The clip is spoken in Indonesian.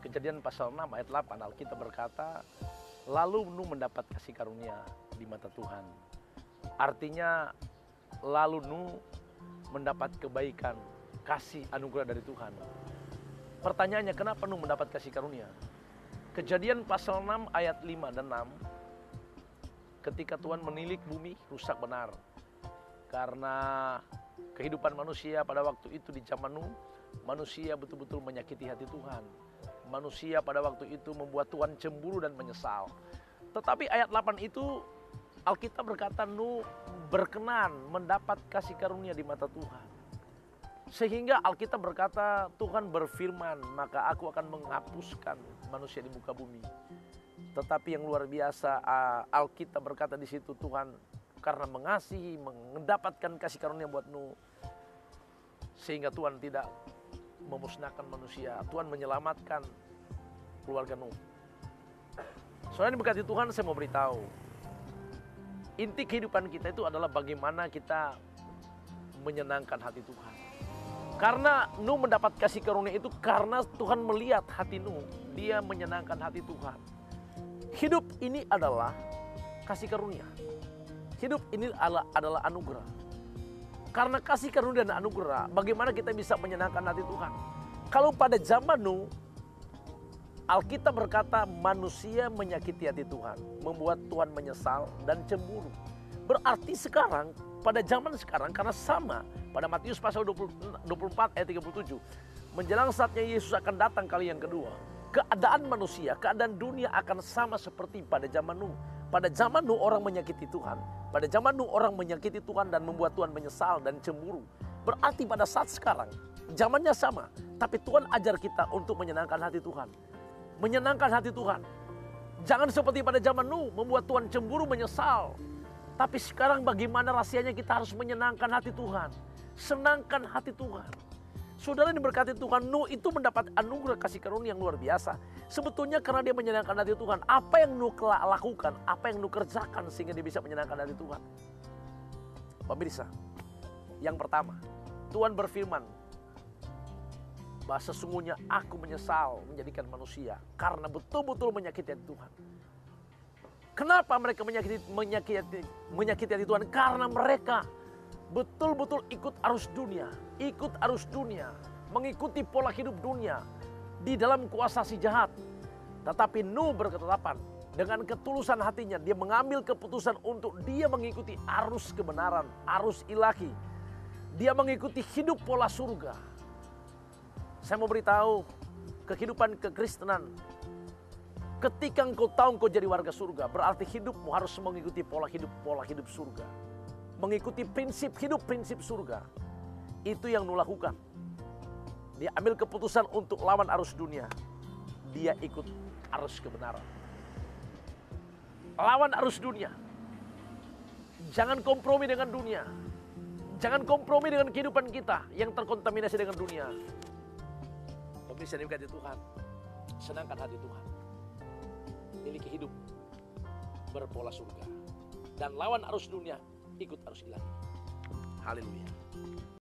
Kejadian pasal 6 ayat 8 Alkitab berkata, lalu Nuh mendapat kasih karunia di mata Tuhan. Artinya lalu Nuh mendapat kebaikan, kasih anugerah dari Tuhan. Pertanyaannya, kenapa Nuh mendapat kasih karunia? Kejadian pasal 6 ayat 5 dan 6, ketika Tuhan menilik bumi, rusak benar. Karena kehidupan manusia pada waktu itu di zaman Nuh, manusia betul-betul menyakiti hati Tuhan. Manusia pada waktu itu membuat Tuhan cemburu dan menyesal. Tetapi ayat 8 itu Alkitab berkata Nuh berkenan mendapat kasih karunia di mata Tuhan. Sehingga Alkitab berkata Tuhan berfirman, maka aku akan menghapuskan manusia di muka bumi. Tetapi yang luar biasa, Alkitab berkata di situ Tuhan karena mengasihi, mendapatkan kasih karunia buat Nuh, sehingga Tuhan tidak memusnahkan manusia. Tuhan menyelamatkan keluarga Nuh. Soalnya diberkati Tuhan, saya mau beritahu, inti kehidupan kita itu adalah bagaimana kita menyenangkan hati Tuhan. Karena Nuh mendapat kasih karunia itu karena Tuhan melihat hati Nuh, dia menyenangkan hati Tuhan. Hidup ini adalah kasih karunia. Hidup ini adalah anugerah. Karena kasih karunia dan anugerah, bagaimana kita bisa menyenangkan hati Tuhan? Kalau pada zaman Nuh, Alkitab berkata manusia menyakiti hati Tuhan, membuat Tuhan menyesal dan cemburu. Berarti sekarang, pada zaman sekarang, karena sama, pada Matius pasal 24 ayat 37, menjelang saatnya Yesus akan datang kali yang kedua, keadaan manusia, keadaan dunia akan sama seperti pada zaman Nuh. Pada zaman Nuh orang menyakiti Tuhan. Pada zaman Nuh orang menyakiti Tuhan dan membuat Tuhan menyesal dan cemburu. Berarti pada saat sekarang, zamannya sama. Tapi Tuhan ajar kita untuk menyenangkan hati Tuhan. Menyenangkan hati Tuhan. Jangan seperti pada zaman Nuh membuat Tuhan cemburu, menyesal. Tapi sekarang bagaimana rahasianya kita harus menyenangkan hati Tuhan. Senangkan hati Tuhan. Saudara diberkati Tuhan, Nuh itu mendapat anugerah kasih karunia yang luar biasa. Sebetulnya karena dia menyenangkan hati Tuhan. Apa yang Nuh lakukan, apa yang Nuh kerjakan sehingga dia bisa menyenangkan hati Tuhan? Pemirsa, yang pertama, Tuhan berfirman bahwa sesungguhnya aku menyesal menjadikan manusia karena betul-betul menyakiti hati Tuhan. Kenapa mereka menyakiti hati Tuhan? Karena mereka betul-betul ikut arus dunia, mengikuti pola hidup dunia di dalam kuasa si jahat. Tetapi Nuh berketetapan dengan ketulusan hatinya, dia mengambil keputusan untuk dia mengikuti arus kebenaran, arus ilahi. Dia mengikuti hidup pola surga. Saya mau beritahu, kehidupan kekristenan, ketika engkau tahu engkau jadi warga surga, berarti hidupmu harus mengikuti pola hidup surga. Mengikuti prinsip surga. Itu yang Nuh lakukan. Dia ambil keputusan untuk lawan arus dunia. Dia ikut arus kebenaran. Lawan arus dunia. Jangan kompromi dengan dunia. Jangan kompromi dengan kehidupan kita yang terkontaminasi dengan dunia. Pemirsa diberkati Tuhan, senangkan hati Tuhan. Miliki hidup berpola surga. Dan lawan arus dunia, ikut arus ilahi. Haleluya.